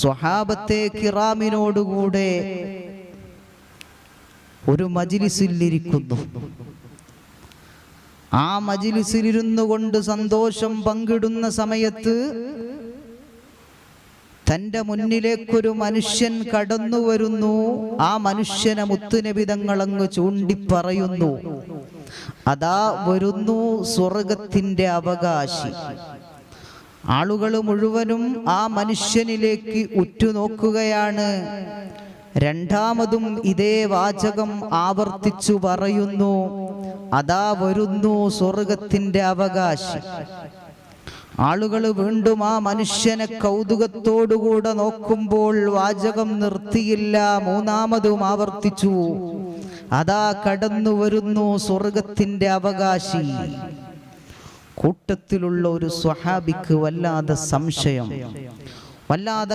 സ്വഹാബത്തെ കിറാമിനോടുകൂടെ ഒരു മജ്‌ലിസിലിരിക്കുന്നു. ആ മജ്‌ലിസിലിരുന്നു കൊണ്ട് സന്തോഷം പങ്കിടുന്ന സമയത്ത് തൻ്റെ മുന്നിലേക്കൊരു മനുഷ്യൻ കടന്നു വരുന്നു. ആ മനുഷ്യനെ മുത്തുനബി തങ്ങൾ അങ്ങ് ചൂണ്ടിപ്പറയുന്നു, അതാ വരുന്നു സ്വർഗത്തിൻ്റെ അവകാശി. ആളുകൾ മുഴുവനും ആ മനുഷ്യനിലേക്ക് ഉറ്റുനോക്കുകയാണ്. രണ്ടാമതും ഇതേ വാചകം ആവർത്തിച്ചു പറയുന്നു, അതാ വരുന്നു സ്വർഗത്തിൻ്റെ അവകാശി. ആളുകൾ വീണ്ടും ആ മനുഷ്യനെ കൗതുകത്തോടുകൂടെ നോക്കുമ്പോൾ വാചകം നിർത്തിയില്ല, മൂന്നാമതും ആവർത്തിച്ചു, അതാ കടന്നു വരുന്നു സ്വർഗത്തിൻ്റെ അവകാശി. കൂട്ടത്തിലുള്ള ഒരു സ്വഹാബിക്ക് വല്ലാതെ സംശയം, വല്ലാതെ